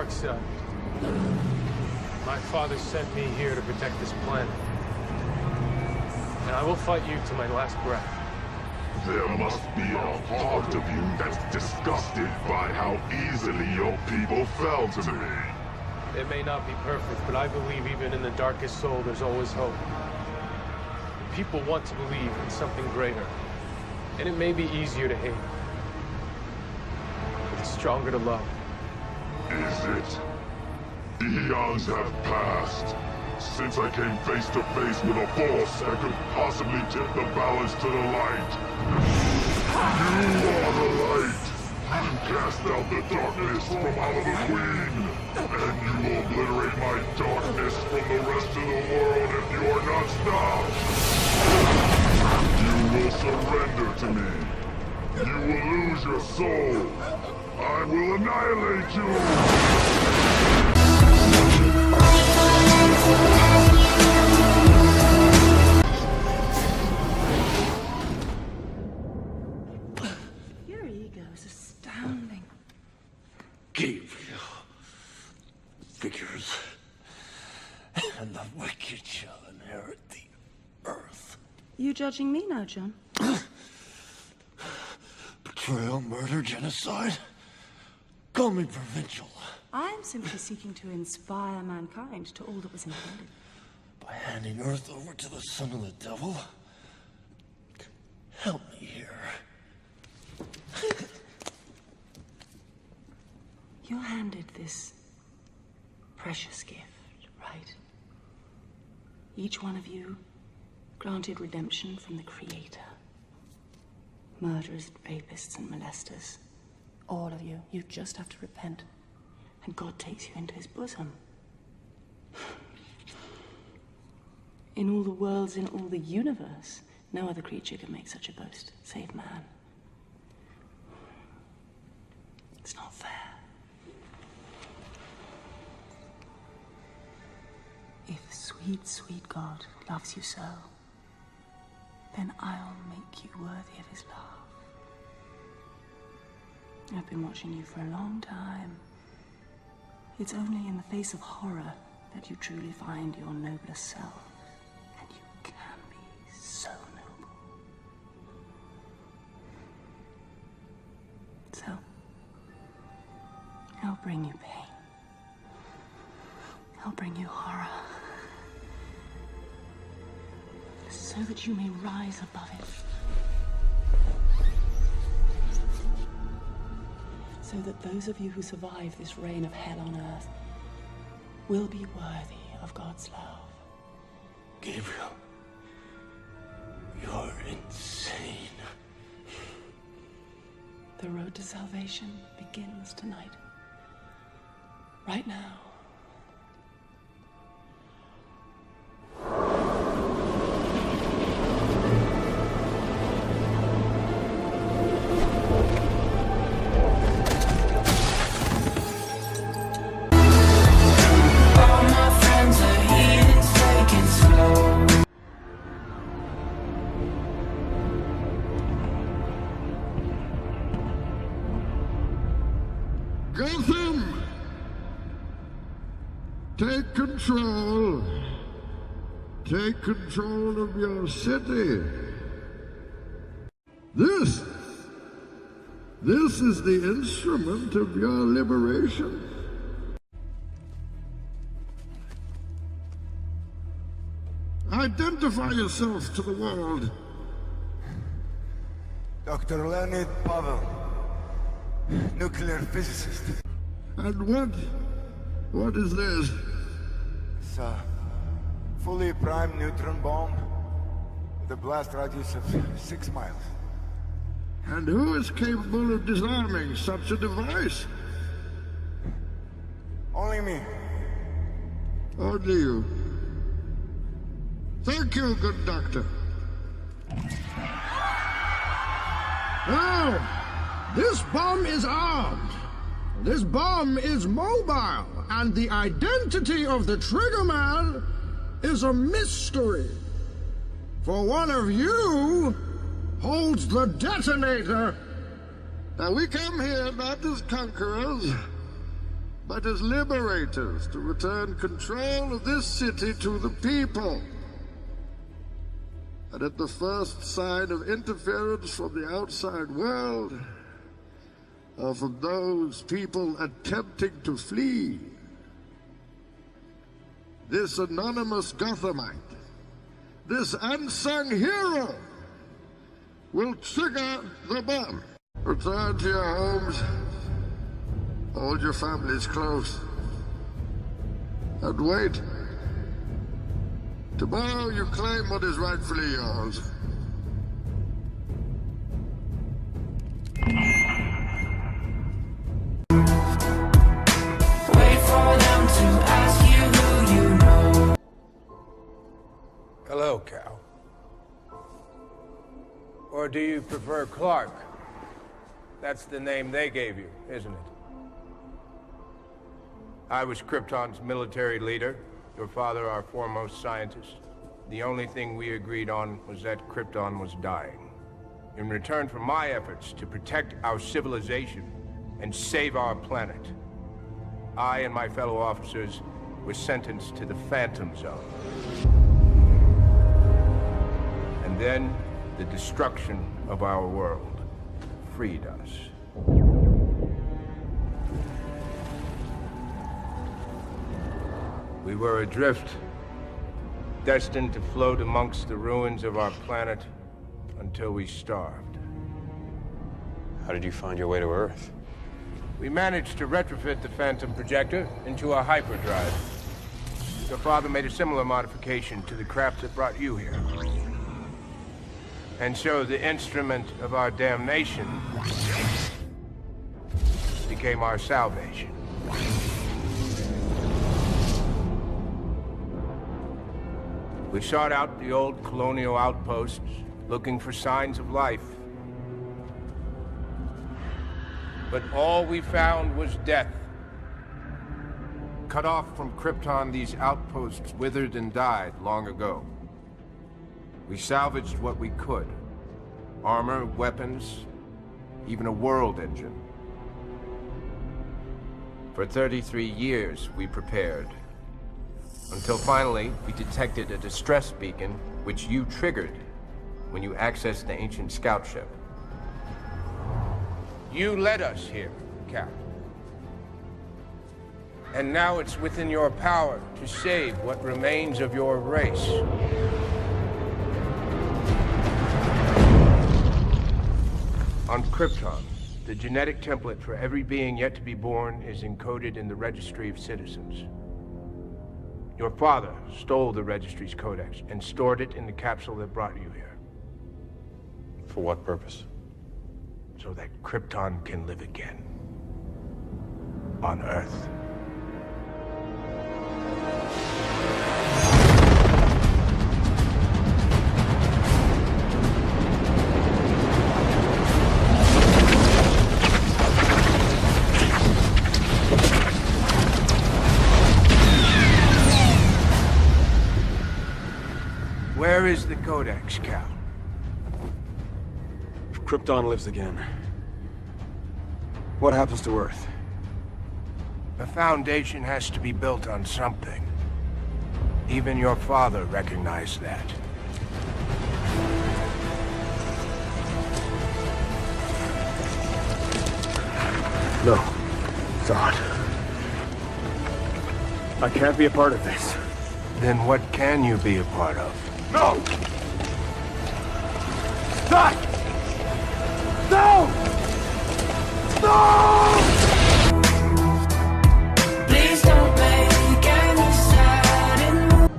dark side. My father sent me here to protect this planet. And I will fight you to my last breath. There must be a part of you that's disgusted by how easily your people fell to me. It may not be perfect, but I believe even in the darkest soul there's always hope. People want to believe in something greater. And it may be easier to hate. But it's stronger to love. Is it? Eons have passed since I came face to face with a force that could possibly tip the balance to the light. You are the light. You cast out the darkness from out of the Queen. And you will obliterate my darkness from the rest of the world if you are not stopped. You will surrender to me. You will lose your soul. I will annihilate you. Your ego is astounding. Gabriel. Figures. And the wicked shall inherit the earth. You judging me now, John? Betrayal, murder, genocide. Call me provincial. I am simply seeking to inspire mankind to all that was intended. By handing Earth over to the son of the devil? Help me here. You're handed this precious gift, right? Each one of you granted redemption from the Creator. Murderers, rapists, and molesters. All of you. You just have to repent. And God takes you into his bosom. In all the worlds, in all the universe, no other creature can make such a boast, save man. It's not fair. If sweet, sweet God loves you so, then I'll make you worthy of his love. I've been watching you for a long time. It's only in the face of horror that you truly find your noblest self. And you can be so noble. So, I'll bring you pain. I'll bring you horror. So that you may rise above it. So that those of you who survive this reign of hell on earth will be worthy of God's love. Gabriel, you're insane. The road to salvation begins tonight. Right now. Gotham! Take control. Take control of your city. This is the instrument of your liberation. Identify yourself to the world. Dr. Leonid Pavel, nuclear physicist. And what is this? It's a fully primed neutron bomb with a blast radius of 6 miles. And who is capable of disarming such a device? Only me. Only you. Thank you, good doctor. Now, this bomb is armed. This bomb is mobile, and the identity of the triggerman is a mystery. For one of you holds the detonator. Now, we come here not as conquerors, but as liberators to return control of this city to the people. And at the first sign of interference from the outside world, or from those people attempting to flee, this anonymous Gothamite, this unsung hero, will trigger the bomb. Return to your homes, hold your families close, and wait. Tomorrow you claim what is rightfully yours. Wait for them to ask you who you know. Hello, Cal. Or do you prefer Clark? That's the name they gave you, isn't it? I was Krypton's military leader. Your father, our foremost scientist. The only thing we agreed on was that Krypton was dying. In return for my efforts to protect our civilization and save our planet, I and my fellow officers were sentenced to the Phantom Zone. And then, the destruction of our world freed us. We were adrift, destined to float amongst the ruins of our planet until we starved. How did you find your way to Earth? We managed to retrofit the Phantom projector into a hyperdrive. Your father made a similar modification to the craft that brought you here. And so the instrument of our damnation became our salvation. We sought out the old colonial outposts, looking for signs of life. But all we found was death. Cut off from Krypton, these outposts withered and died long ago. We salvaged what we could. Armor, weapons, even a world engine. For 33 years, we prepared. Until finally, we detected a distress beacon, which you triggered when you accessed the ancient scout ship. You led us here, Cap. And now it's within your power to save what remains of your race. On Krypton, the genetic template for every being yet to be born is encoded in the Registry of Citizens. Your father stole the registry's codex and stored it in the capsule that brought you here. For what purpose? So that Krypton can live again. On Earth. Where is the codex, Cal? If Krypton lives again, what happens to Earth? The foundation has to be built on something. Even your father recognized that. No. God. I can't be a part of this. Then what can you be a part of? No! Stop! No! No! Please don't make any sudden moves.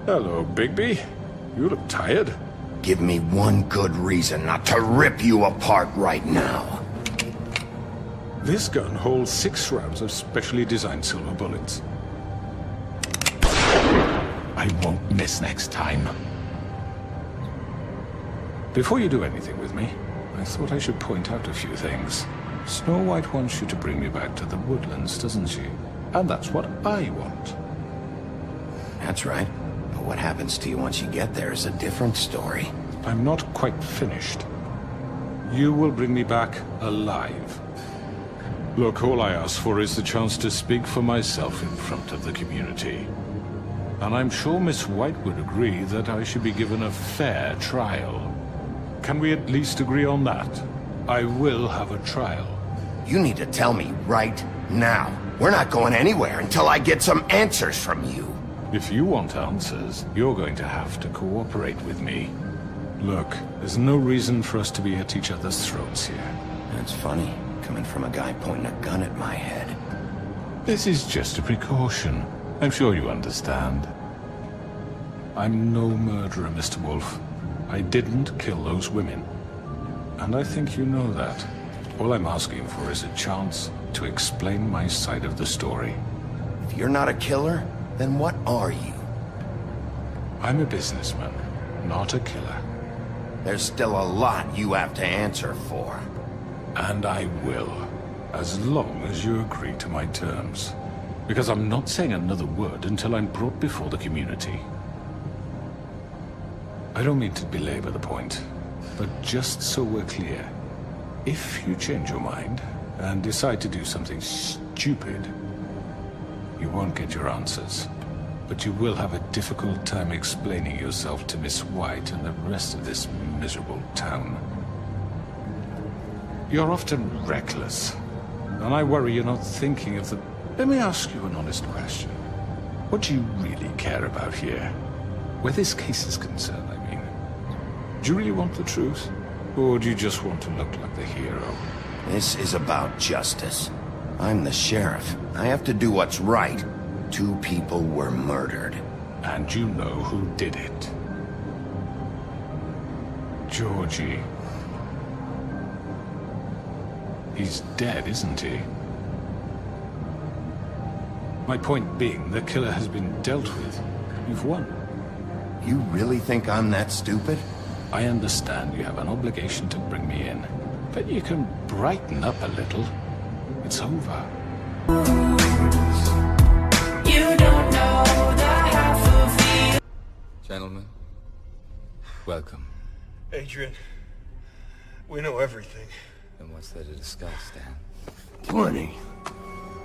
Hello, Bigby. You look tired. Give me one good reason not to rip you apart right now. This gun holds 6 rounds of specially designed silver bullets. I won't miss next time. Before you do anything with me, I thought I should point out a few things. Snow White wants you to bring me back to the woodlands, doesn't she? And that's what I want. That's right. But what happens to you once you get there is a different story. I'm not quite finished. You will bring me back alive. Look, all I ask for is the chance to speak for myself in front of the community. And I'm sure Miss White would agree that I should be given a fair trial. Can we at least agree on that? I will have a trial. You need to tell me right now. We're not going anywhere until I get some answers from you. If you want answers, you're going to have to cooperate with me. Look, there's no reason for us to be at each other's throats here. That's funny, coming from a guy pointing a gun at my head. This is just a precaution. I'm sure you understand. I'm no murderer, Mr. Wolf. I didn't kill those women. And I think you know that. All I'm asking for is a chance to explain my side of the story. If you're not a killer, then what are you? I'm a businessman, not a killer. There's still a lot you have to answer for. And I will, as long as you agree to my terms. Because I'm not saying another word until I'm brought before the community. I don't mean to belabor the point, but just so we're clear, if you change your mind and decide to do something stupid, you won't get your answers. But you will have a difficult time explaining yourself to Miss White and the rest of this miserable town. You're often reckless, and I worry you're not thinking of the... Let me ask you an honest question. What do you really care about here? Where this case is concerned, I mean. Do you really want the truth? Or do you just want to look like the hero? This is about justice. I'm the sheriff. I have to do what's right. 2 people were murdered. And you know who did it. Georgie. He's dead, isn't he? My point being, the killer has been dealt with. You've won. You really think I'm that stupid? I understand you have an obligation to bring me in, but you can brighten up a little. It's over. You don't know the half of me. Gentlemen, welcome. Adrian, we know everything. And what's there to discuss, Dan? Plenty.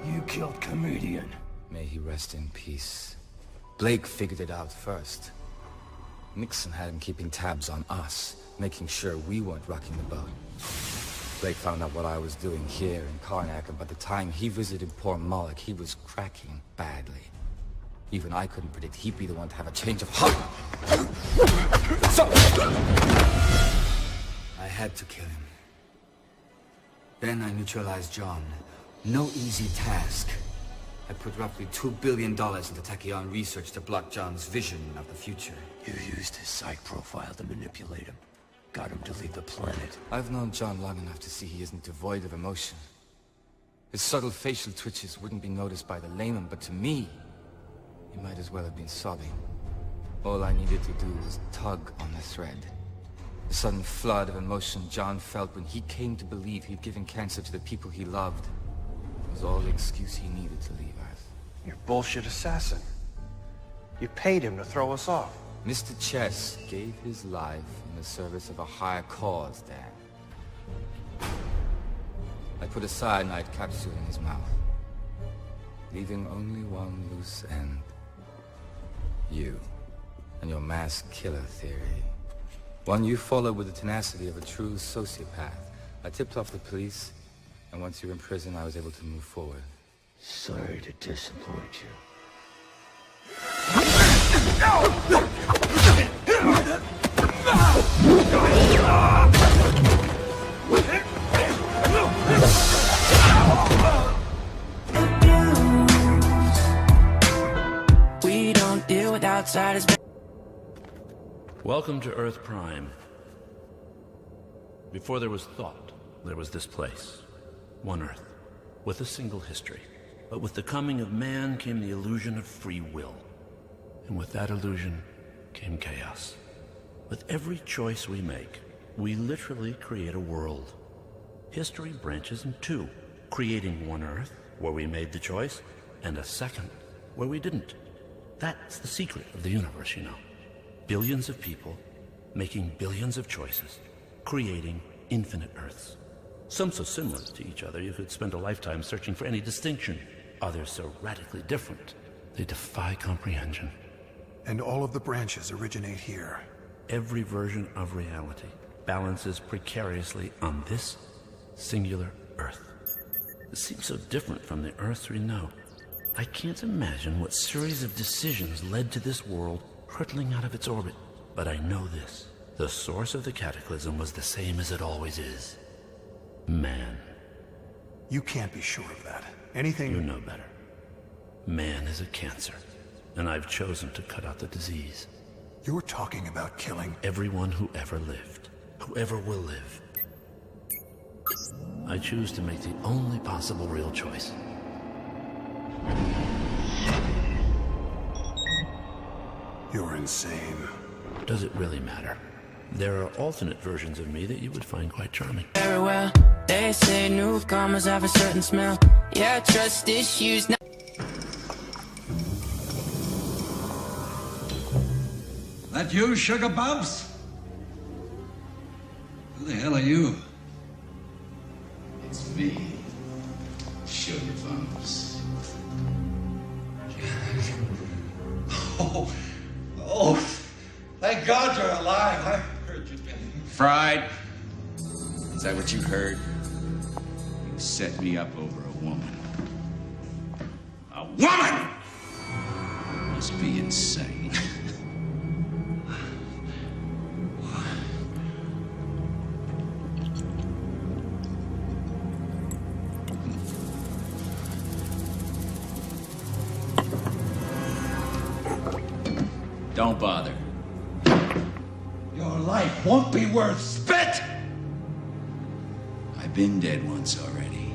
You killed Comedian. May he rest in peace. Blake figured it out first. Nixon had him keeping tabs on us, making sure we weren't rocking the boat. Blake found out what I was doing here in Karnak, and by the time he visited poor Moloch, he was cracking badly. Even I couldn't predict he'd be the one to have a change of heart. So I had to kill him. Then I neutralized John. No easy task. I put roughly $2 billion into Tachyon research to block John's vision of the future. You used his psych profile to manipulate him. Got him to leave the planet. I've known John long enough to see he isn't devoid of emotion. His subtle facial twitches wouldn't be noticed by the layman, but to me, he might as well have been sobbing. All I needed to do was tug on the thread. The sudden flood of emotion John felt when he came to believe he'd given cancer to the people he loved was all the excuse he needed to leave Earth. You're a bullshit assassin. You paid him to throw us off. Mr. Chess gave his life in the service of a higher cause, Dan. I put a cyanide capsule in his mouth, leaving only one loose end. You and your mass killer theory. One you follow with the tenacity of a true sociopath. I tipped off the police, and once you were in prison, I was able to move forward. Sorry to disappoint you. We don't deal with outsiders. Welcome to Earth Prime. Before there was thought, there was this place. One Earth, with a single history. But with the coming of man came the illusion of free will. And with that illusion came chaos. With every choice we make, we literally create a world. History branches in 2, creating one Earth, where we made the choice, and a second, where we didn't. That's the secret of the universe, you know. Billions of people, making billions of choices, creating infinite Earths. Some so similar to each other you could spend a lifetime searching for any distinction. Others so radically different, they defy comprehension. And all of the branches originate here. Every version of reality balances precariously on this singular Earth. It seems so different from the Earths we know. I can't imagine what series of decisions led to this world hurtling out of its orbit. But I know this. The source of the cataclysm was the same as it always is. Man. You can't be sure of that. Anything... You know better. Man is a cancer, and I've chosen to cut out the disease. You're talking about killing... everyone who ever lived, who ever will live. I choose to make the only possible real choice. You're insane. Does it really matter? There are alternate versions of me that you would find quite charming. Very well, they say newcomers have a certain smell. Yeah, trust issues. That you, Sugar Bumps? Who the hell are you? It's me, Sugar Bumps. Oh, thank God you're alive. I heard you been Fried? Is that what you heard? You set me up over a woman. A woman! You must be insane. Don't bother. Your life won't be worth spit! I've been dead once already.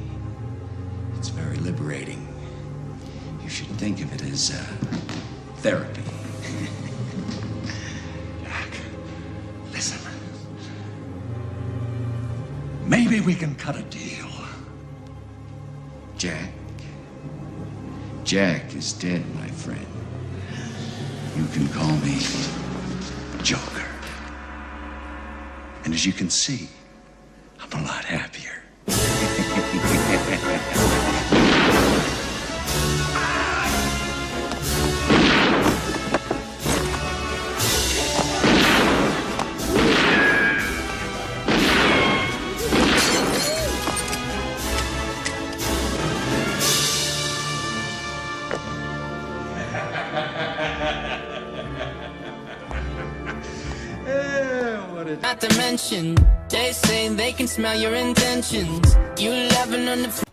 It's very liberating. You should think of it as therapy. Jack, listen. Maybe we can cut a deal. Jack? Jack is dead, my friend. You can call me Joker. And as you can see, I'm a lot happier. Not to mention, they say they can smell your intentions. You laughing on the...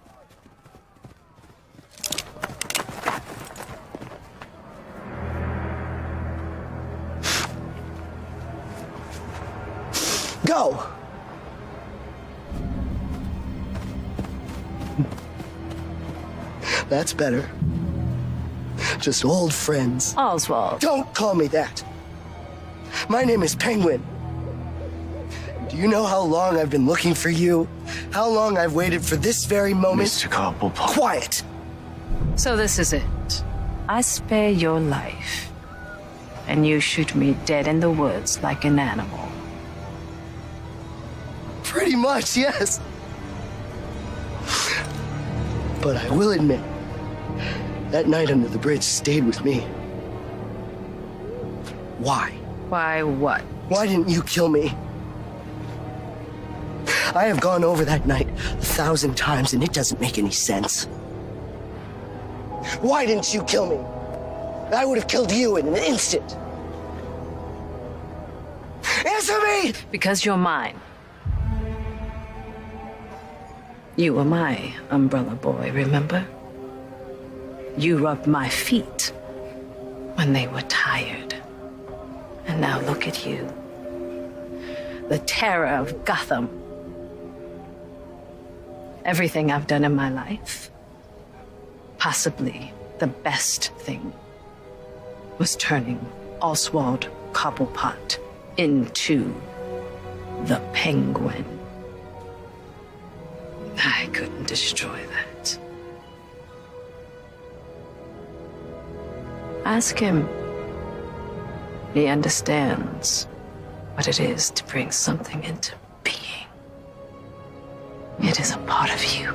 Go! That's better. Just old friends. Oswald. Don't call me that. My name is Penguin. Do you know how long I've been looking for you? How long I've waited for this very moment? Mr. Cobblepot. Quiet! So this is it. I spare your life, and you shoot me dead in the woods like an animal. Pretty much, yes. But I will admit, that night under the bridge stayed with me. Why? Why what? Why didn't you kill me? I have gone over that night 1,000 times and it doesn't make any sense. Why didn't you kill me? I would have killed you in an instant. Answer me! Because you're mine. You were my umbrella boy, remember? You rubbed my feet when they were tired. And now look at you. The terror of Gotham. Everything I've done in my life, possibly the best thing, was turning Oswald Cobblepot into the Penguin. I couldn't destroy that. Ask him. He understands what it is to bring something into being. It is a part of you.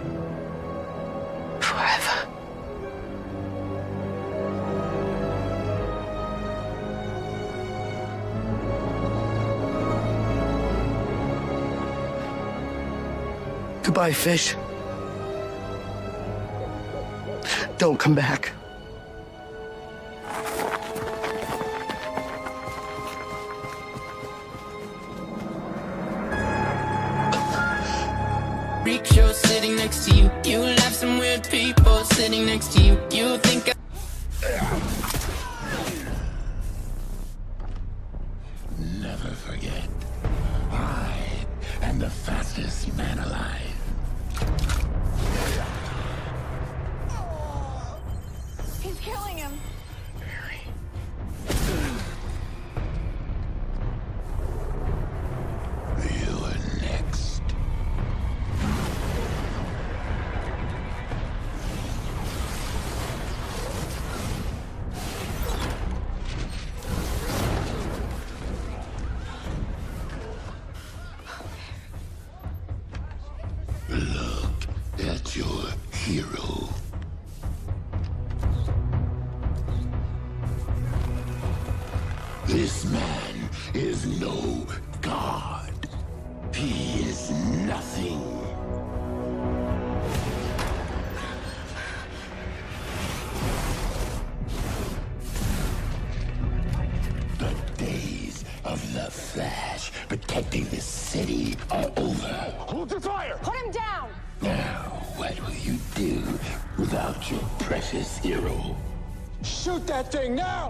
Forever. Goodbye, fish. Don't come back. Freak show sitting next to you. You laugh some weird people sitting next to you. You think Never forget, I am the fastest man alive. He's killing him. You are next. Look at your hero. This man is no god. He is nothing. The days of the Flash protecting this city are over. Hold your fire! Put him down! Now, what will you do without your precious hero? Shoot that thing now!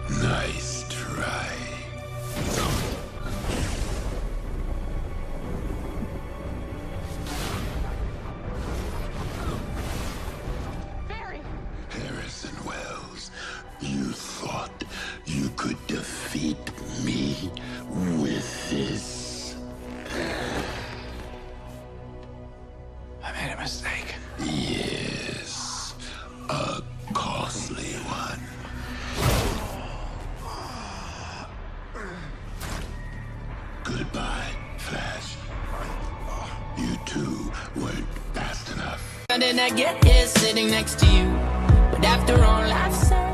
Nice try. Barry! Harrison Wells, you thought you could defeat me with this? I made a mistake. Yes, a costly one. Goodbye, Flash. You two weren't fast enough. How did I get here sitting next to you? But after all I've said